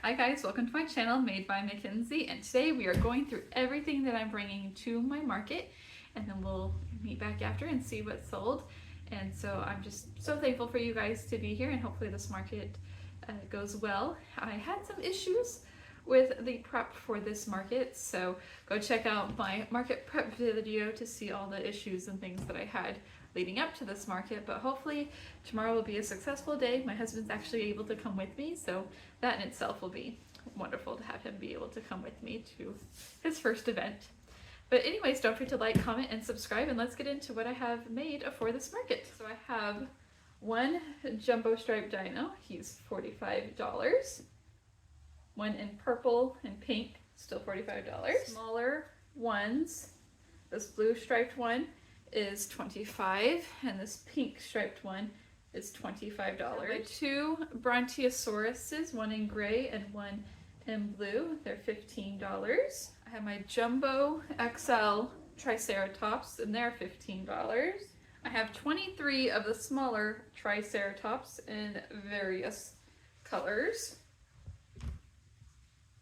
Hi guys, welcome to my channel Made by Mackenzie, and today we are going through everything that I'm bringing to my market, and then we'll meet back after and see what's sold. And so I'm just so thankful for you guys to be here, and hopefully this market goes well. I had some issues with the prep for this market, so go check out my market prep video to see all the issues and things that I had leading up to this market. But hopefully tomorrow will be a successful day. My husband's actually able to come with me, so that in itself will be wonderful to have him be able to come with me to his first event. But anyways, don't forget to like, comment, and subscribe, and let's get into what I have made for this market. So I have one jumbo striped dino, he's $45. One in purple and pink, still $45. Smaller ones, this blue striped one is $25, and this pink striped one is $25. My two Brontiosauruses, one in gray and one in blue, they're $15. I have my Jumbo XL Triceratops, and they're $15. I have 23 of the smaller Triceratops in various colors.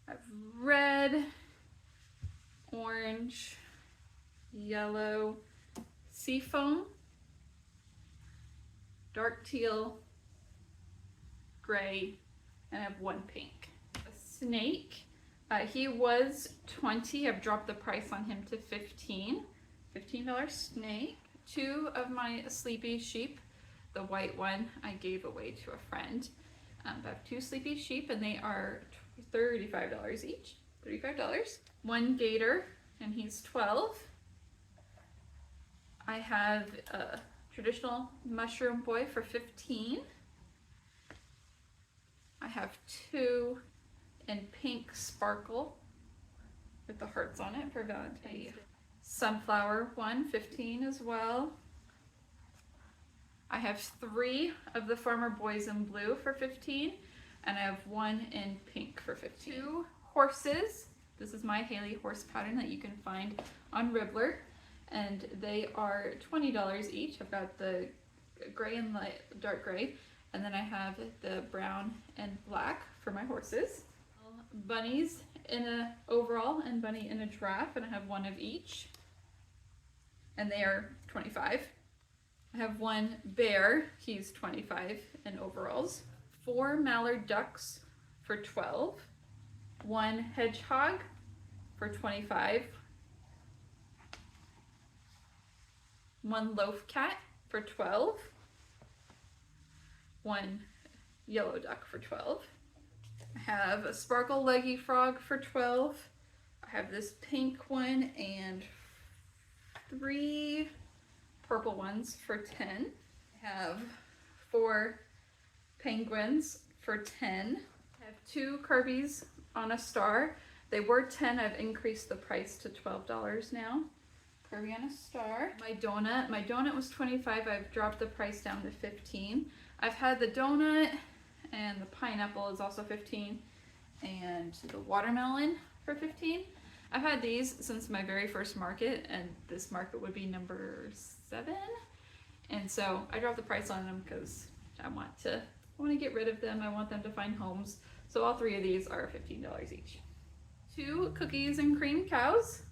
I have red, orange, yellow, seafoam, dark teal, gray, and I have one pink. A snake, he was 20. I've dropped the price on him to $15 snake. Two of my sleepy sheep, the white one I gave away to a friend. I have two sleepy sheep, and they are $35 each. $35. One gator, and he's 12. I have a traditional mushroom boy for 15. I have two in pink sparkle with the hearts on it for Valentine's Day. Sunflower one, 15 as well. I have three of the farmer boys in blue for 15, and I have one in pink for 15. Two horses. This is my Haley horse pattern that you can find on Ribbler, and they are $20 each. I've got the gray and light, dark gray, and then I have the brown and black for my horses. Bunnies in a overall and bunny in a giraffe, and I have one of each, and they are $25. I have one bear, he's $25 in overalls. Four mallard ducks for $12. One hedgehog for $25. One loaf cat for $12. One yellow duck for $12. I have a sparkle leggy frog for $12. I have this pink one and three purple ones for $10. I have four penguins for $10. I have two Kirby's on a star. They were $10. I've increased the price to $12 now. Kirby on a star. My donut was $25. I've dropped the price down to $15. I've had the donut, and the pineapple is also $15, and the watermelon for $15. I've had these since my very first market, and this market would be number 7. And so I dropped the price on them because I want to get rid of them. I want them to find homes. So all three of these are $15 each. Two cookies and cream cows.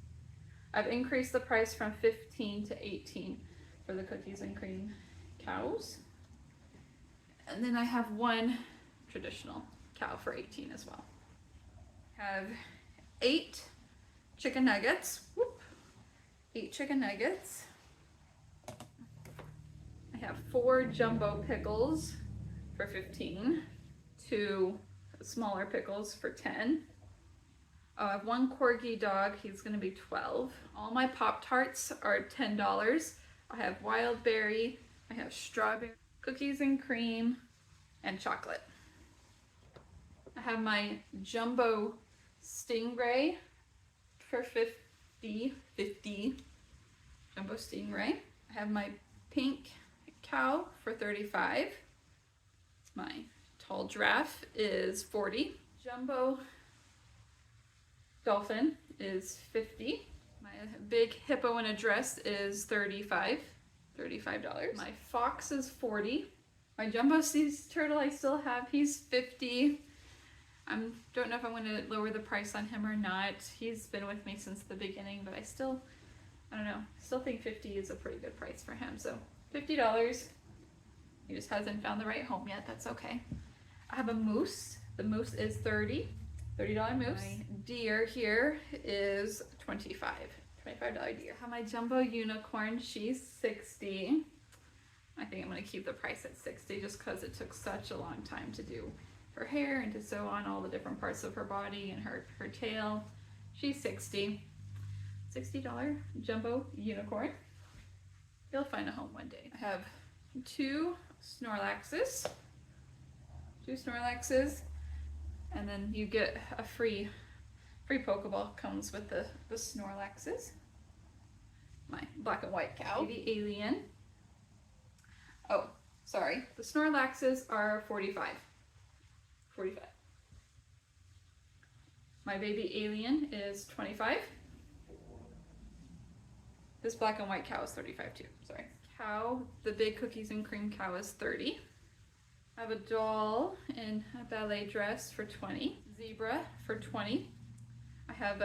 I've increased the price from $15 to $18 for the cookies and cream cows. And then I have one traditional cow for $18 as well. I have 8 chicken nuggets. 8 chicken nuggets. I have 4 jumbo pickles for $15. 2 smaller pickles for $10. Oh, I have one corgi dog, he's gonna be $12. All my Pop-Tarts are $10. I have wild berry, I have strawberry, cookies and cream, and chocolate. I have my jumbo stingray for $50. Jumbo stingray. I have my pink cow for $35. My tall giraffe is $40. Jumbo dolphin is $50. My big hippo in a dress is $35. My fox is $40. My jumbo sea turtle I still have, he's $50. don't know if I'm going to lower the price on him or not. He's been with me since the beginning, but I don't know, still think 50 is a pretty good price for him. So $50. He just hasn't found the right home yet. That's okay. I have a moose. The moose is $30 moose. My deer here is $25 deer. I have my jumbo unicorn. She's $60. I think I'm going to keep the price at $60 just because it took such a long time to do her hair and to sew on all the different parts of her body and her tail. She's $60 jumbo unicorn. You'll find a home one day. I have two Snorlaxes, and then you get a free Pokeball comes with the Snorlaxes. My black and white cow, the alien. Oh, sorry, the Snorlaxes are $45. My baby alien is $25. This black and white cow is $35 too, sorry. Cow, the big cookies and cream cow is $30. I have a doll in a ballet dress for $20. Zebra for $20. I have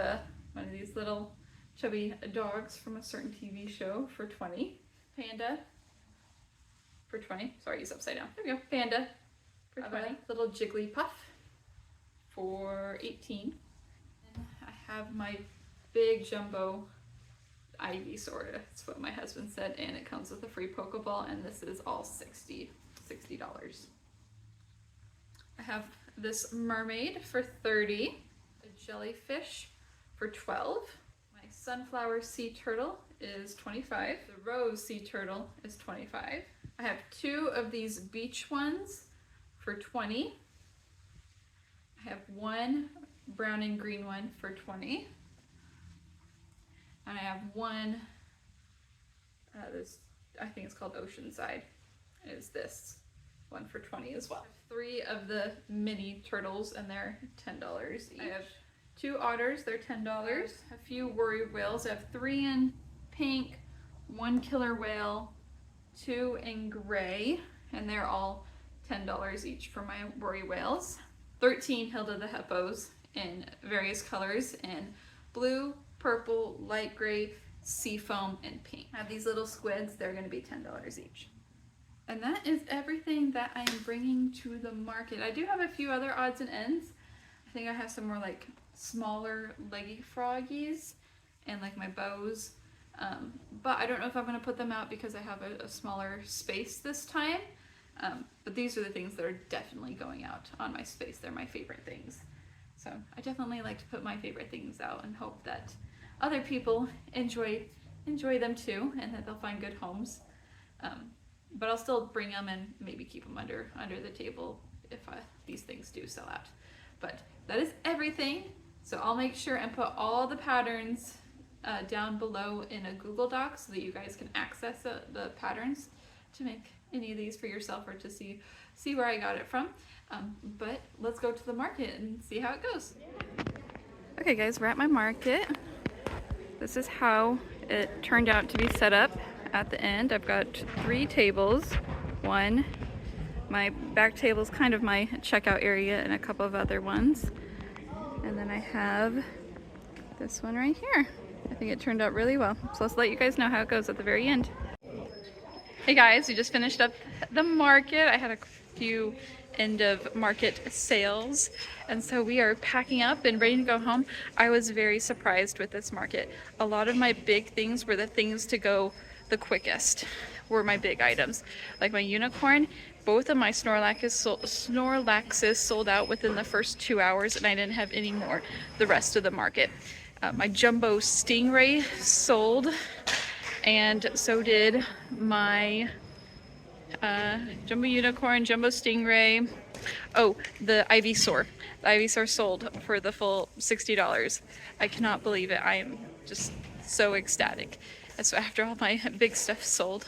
one of these little chubby dogs from a certain TV show for $20. Panda for $20. Sorry, he's upside down. There we go. Panda for $20. Little Jigglypuff for $18. And I have my big jumbo Ivysaur. That's what my husband said, and it comes with a free Pokeball, and this is all $60. I have this mermaid for $30. A jellyfish for $12. My sunflower sea turtle is $25. The rose sea turtle is $25. I have two of these beach ones for $20. I have one brown and green one for $20. And I have one, I think it's called Oceanside, is this one for $20 as well. I have three of the mini turtles and they're $10 each. I have two otters, they're $10. A few worry whales. I have three in pink, one killer whale, two in gray, and they're all $10 each for my worry whales. 13 Hilda the Hippos in various colors in blue, purple, light gray, seafoam, and pink. I have these little squids, they're going to be $10 each. And that is everything that I am bringing to the market. I do have a few other odds and ends. I think I have some more like smaller leggy froggies and like my bows. But I don't know if I'm going to put them out because I have a smaller space this time. But these are the things that are definitely going out on my space. They're my favorite things. So I definitely like to put my favorite things out and hope that other people enjoy them too, and that they'll find good homes. But I'll still bring them and maybe keep them under the table if these things do sell out. But that is everything. So I'll make sure and put all the patterns down below in a Google Doc so that you guys can access the patterns to make any of these for yourself or to see where I got it from. But let's go to the market and see how it goes. Okay guys, we're at my market. This is how it turned out to be set up at the end. I've got 3 tables. My back table is kind of my checkout area, and a couple of other ones. And then I have this one right here. I think it turned out really well. So let's let you guys know how it goes at the very end. Hey guys, we just finished up the market. I had a few end of market sales, and so we are packing up and ready to go home. I was very surprised with this market. A lot of my big things were the things to go the quickest, were my big items. Like my unicorn, both of my Snorlaxes sold out within the first 2 hours, and I didn't have any more the rest of the market. My jumbo stingray sold, and so did my jumbo unicorn, jumbo stingray. Oh, the Ivysaur. The Ivysaur sold for the full $60. I cannot believe it. I am just so ecstatic. And so after all my big stuff sold,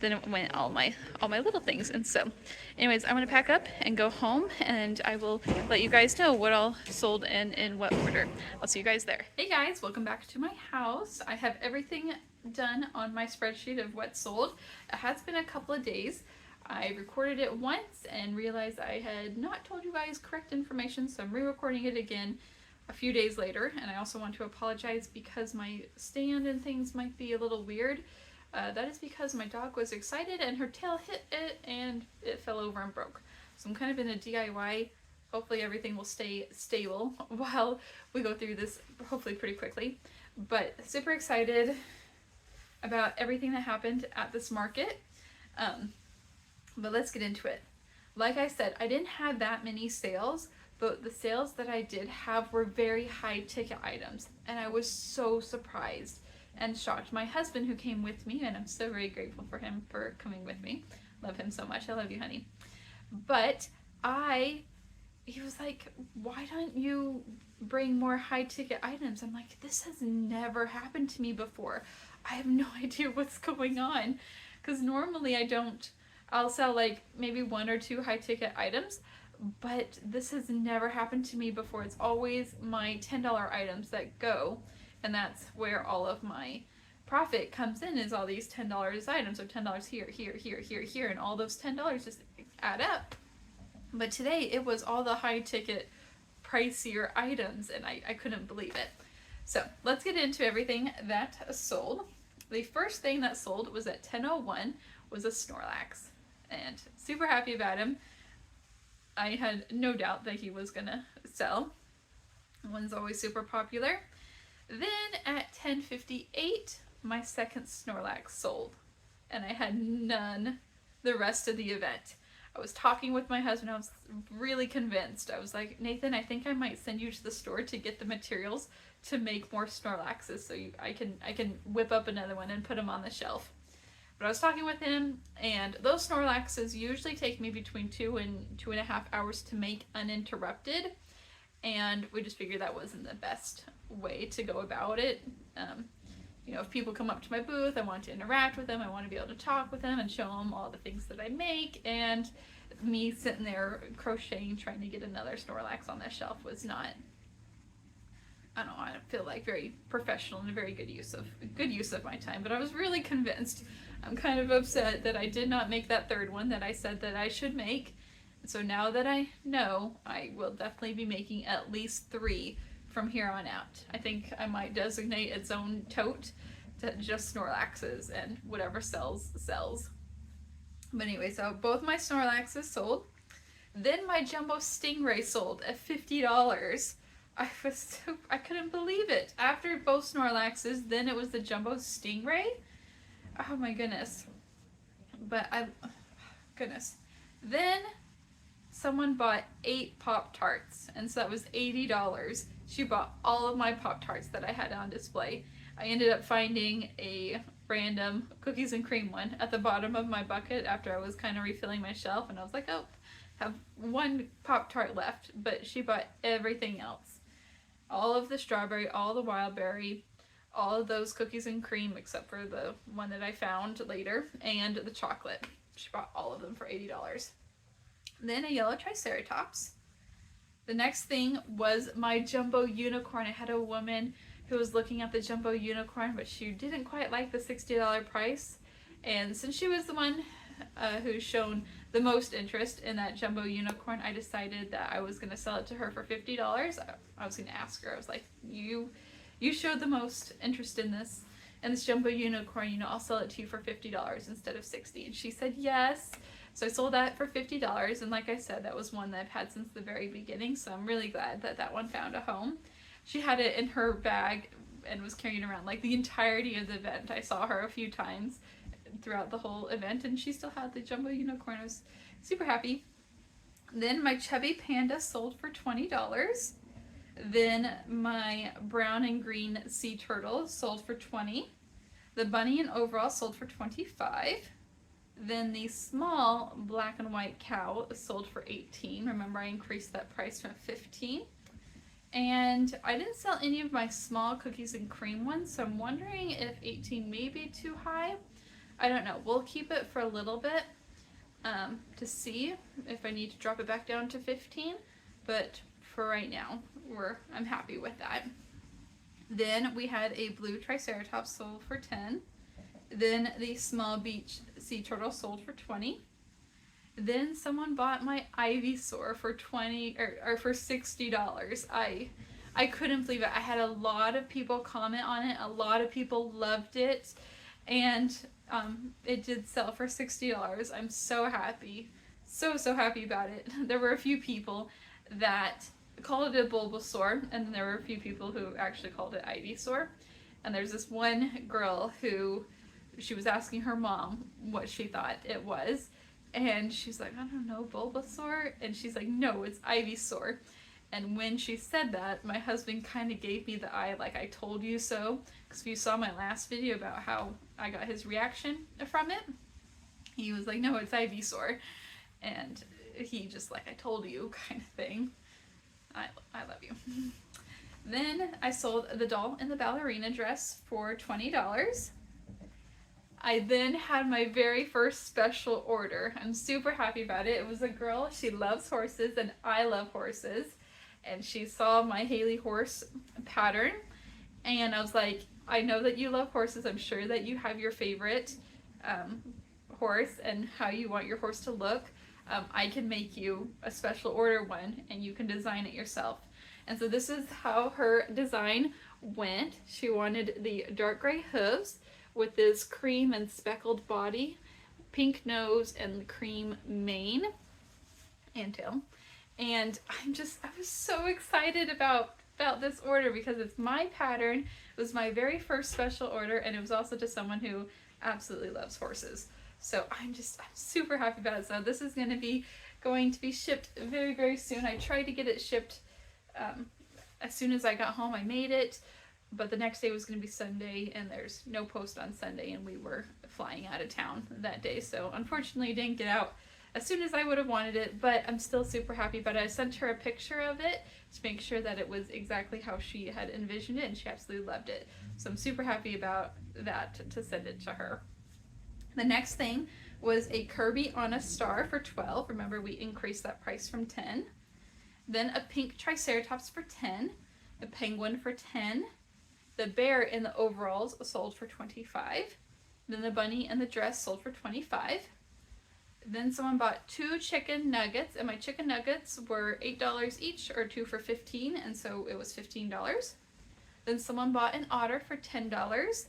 then it went all my little things. And so anyways, I'm gonna pack up and go home, and I will let you guys know what all sold and in what order. I'll see you guys there. Hey guys, welcome back to my house. I have everything done on my spreadsheet of what sold. It has been a couple of days. I recorded it once and realized I had not told you guys correct information, so I'm re-recording it again a few days later. And I also want to apologize because my stand and things might be a little weird. That is because my dog was excited and her tail hit it and it fell over and broke. So I'm kind of in a DIY. Hopefully everything will stay stable while we go through this, hopefully pretty quickly. But super excited about everything that happened at this market. But let's get into it. Like I said, I didn't have that many sales, but the sales that I did have were very high ticket items. And I was so surprised and shocked. My husband, who came with me, and I'm so very grateful for him for coming with me. Love him so much. I love you, honey. But he was like, why don't you bring more high ticket items? I'm like, this has never happened to me before. I have no idea what's going on. Because normally I'll sell like maybe 1 or 2 high ticket items, but this has never happened to me before. It's always my $10 items that go, and that's where all of my profit comes in, is all these $10 items. So $10 here, here, here, here, here, and all those $10 just add up. But today it was all the high ticket, pricier items, and I couldn't believe it. So let's get into everything that sold. The first thing that sold was at 10:01 was a Snorlax, and super happy about him. I had no doubt that he was gonna sell. One's always super popular. Then at 10:58, my second Snorlax sold, and I had none the rest of the event. I was talking with my husband. I was really convinced. I was like, Nathan, I think I might send you to the store to get the materials to make more Snorlaxes, so I can whip up another one and put them on the shelf. But I was talking with him, and those Snorlaxes usually take me between 2 and 2.5 hours to make uninterrupted, and we just figured that wasn't the best way to go about it. If people come up to my booth, I want to interact with them. I want to be able to talk with them and show them all the things that I make. And me sitting there crocheting, trying to get another Snorlax on the shelf was not, I don't know, I feel like very professional and a very good use of my time. But I was really convinced. I'm kind of upset that I did not make that third one that I said that I should make. So now that I know, I will definitely be making at least 3 from here on out. I think I might designate its own tote to just Snorlaxes, and whatever sells. But anyway, so both my Snorlaxes sold. Then my Jumbo Stingray sold at $50. I couldn't believe it. After both Snorlaxes, then it was the Jumbo Stingray. Oh my goodness. Goodness. Then someone bought 8 Pop-Tarts, and so that was $80. She bought all of my Pop-Tarts that I had on display. I ended up finding a random cookies and cream one at the bottom of my bucket after I was kind of refilling my shelf, and I was like, oh, have 1 Pop-Tart left, but she bought everything else. All of the strawberry, all the wild berry, all of those cookies and cream except for the one that I found later, and the chocolate. She bought all of them for $80. Then a yellow Triceratops. The next thing was my Jumbo Unicorn. I had a woman who was looking at the Jumbo Unicorn, but she didn't quite like the $60 price. And since she was the one who's shown the most interest in that Jumbo Unicorn, I decided that I was going to sell it to her for $50. I was going to ask her, I was like, you showed the most interest in this Jumbo Unicorn, I'll sell it to you for $50 instead of $60. And she said yes. So I sold that for $50, and like I said, that was one that I've had since the very beginning, so I'm really glad that that one found a home. She had it in her bag and was carrying it around like the entirety of the event. I saw her a few times throughout the whole event, and she still had the Jumbo Unicorn. I was super happy. Then my Chubby Panda sold for $20. Then my brown and green sea turtle sold for $20. The bunny and overall sold for $25. Then the small black and white cow sold for $18. Remember, I increased that price from $15. And I didn't sell any of my small cookies and cream ones, so I'm wondering if $18 may be too high. I don't know. We'll keep it for a little bit to see if I need to drop it back down to $15. But for right now, I'm happy with that. Then we had a blue Triceratops sold for $10. Then the small beach sea turtle sold for $20. Then someone bought my Ivysaur for 20 or for $60. I couldn't believe it. I had a lot of people comment on it. A lot of people loved it, and it did sell for $60. I'm so happy, so happy about it. There were a few people that called it a Bulbasaur, and then there were a few people who actually called it Ivysaur. And there's this one girl who she was asking her mom what she thought it was, and she's like, I don't know, Bulbasaur, and she's like, no, it's Ivysaur. And when she said that, my husband kind of gave me the eye, like, I told you so. Because if you saw my last video about how I got his reaction from it, he was like, no, it's Ivysaur. And he just like, I told you kind of thing. I love you. Then I sold the doll in the ballerina dress for $20. I then had my very first special order. I'm super happy about it. It was a girl, she loves horses, and I love horses. And she saw my Haley horse pattern, and I was like, I know that you love horses. I'm sure that you have your favorite horse and how you want your horse to look. I can make you a special order one, and you can design it yourself. And so this is how her design went. She wanted the dark gray hooves with this cream and speckled body, pink nose, and cream mane and tail. And I was so excited about this order because it's my pattern. It was my very first special order, and it was also to someone who absolutely loves horses. So I'm super happy about it. So this is going to be shipped very, very soon. I tried to get it shipped as soon as I got home. I made it, but the next day was going to be Sunday, and there's no post on Sunday, and we were flying out of town that day. So unfortunately it didn't get out as soon as I would have wanted it, but I'm still super happy about it. I sent her a picture of it to make sure that it was exactly how she had envisioned it, and she absolutely loved it. So I'm super happy about that to send it to her. The next thing was a Kirby on a Star for $12. Remember, we increased that price from $10. Then a pink Triceratops for $10. A penguin for $10. The bear in the overalls sold for $25. Then the bunny in the dress sold for $25. Then someone bought 2 chicken nuggets, and my chicken nuggets were $8 each, or 2 for $15, and so it was $15. Then someone bought an otter for $10,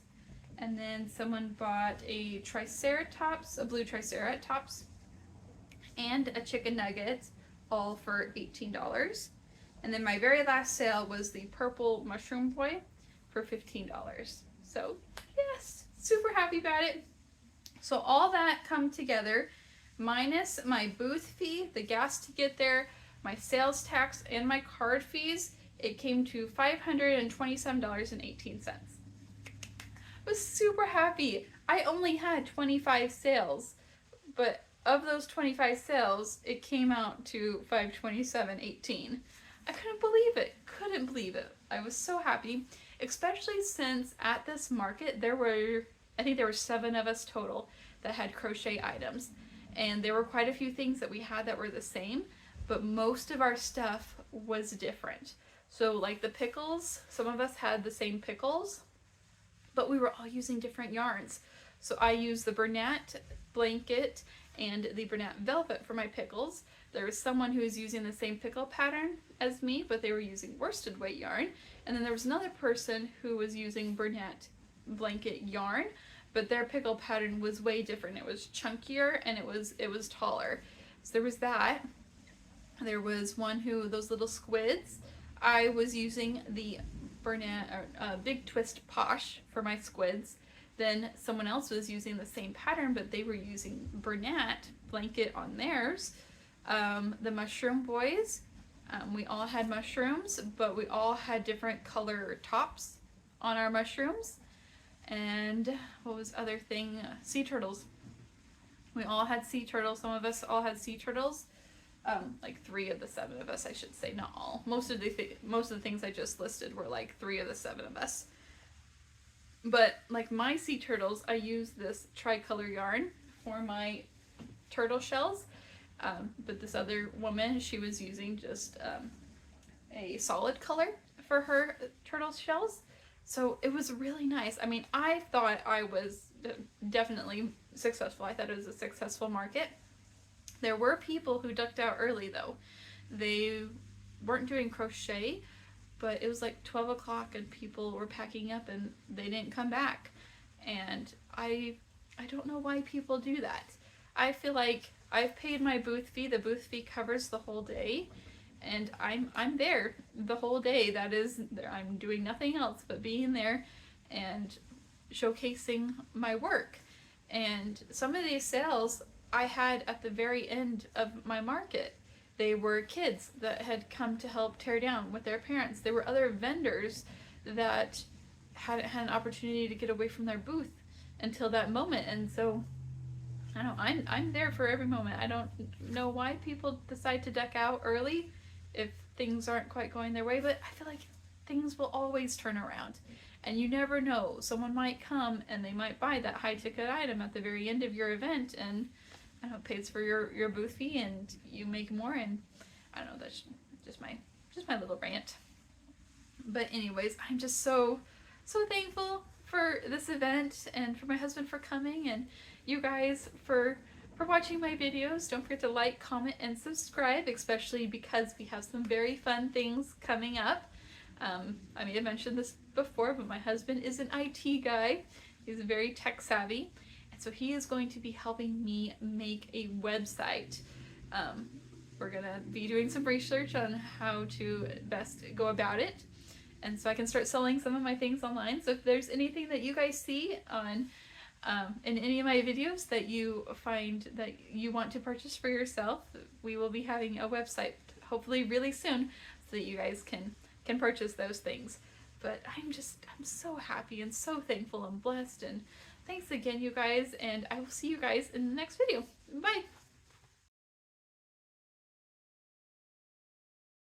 and then someone bought a Triceratops, a blue Triceratops, and a chicken nugget, all for $18. And then my very last sale was the purple mushroom boy for $15. So yes, super happy about it. So all that come together, minus my booth fee, the gas to get there, my sales tax, and my card fees, it came to $527.18. I was super happy. I only had 25 sales, but of those 25 sales, it came out to $527.18. I couldn't believe it. I was so happy, especially since at this market I think there were 7 of us total that had crochet items. And there were quite a few things that we had that were the same, but most of our stuff was different. So like the pickles, some of us had the same pickles, but we were all using different yarns. So I used the Bernat blanket and the Bernat velvet for my pickles. There was someone who was using the same pickle pattern as me, but they were using worsted weight yarn. And then there was another person who was using Bernat blanket yarn, but their pickle pattern was way different. It was chunkier and it was taller. So there was that. There was one those little squids. I was using the Bernat Big Twist Posh for my squids. Then someone else was using the same pattern, but they were using Bernat blanket on theirs. The mushroom boys, we all had mushrooms, but we all had different color tops on our mushrooms. And what was the other thing? Sea turtles. We all had sea turtles. Some of us all had sea turtles. Like 3 of the 7 of us, I should say, not all. Most of the things I just listed were like 3 of the 7 of us. But like my sea turtles, I used this tricolor yarn for my turtle shells. But this other woman, she was using just a solid color for her turtle shells. So it was really nice. I mean, I thought I was definitely successful. I thought it was a successful market. There were people who ducked out early though. They weren't doing crochet, but it was like 12 o'clock and people were packing up and they didn't come back. And I don't know why people do that. I feel like I've paid my booth fee. The booth fee covers the whole day, and I'm there the whole day. That is, I'm doing nothing else but being there and showcasing my work. And some of these sales I had at the very end of my market. They were kids that had come to help tear down with their parents. There were other vendors that hadn't had an opportunity to get away from their booth until that moment. And so I don't know, I'm there for every moment. I don't know why people decide to duck out early if things aren't quite going their way, but I feel like things will always turn around. And you never know. Someone might come and they might buy that high ticket item at the very end of your event, and I don't know, it pays for your booth fee and you make more. And I don't know, that's just my little rant. But anyways, I'm just so thankful for this event and for my husband for coming, and you guys for watching my videos. Don't forget to like, comment, and subscribe, especially because we have some very fun things coming up. I may have mentioned this before, but my husband is an IT guy. He's very tech savvy, and so he is going to be helping me make a website. We're gonna be doing some research on how to best go about it, and so I can start selling some of my things online. So if there's anything that you guys see on in any of my videos that you find that you want to purchase for yourself, we will be having a website hopefully really soon so that you guys can purchase those things. But I'm so happy and so thankful and blessed, and thanks again, you guys, and I will see you guys in the next video. Bye!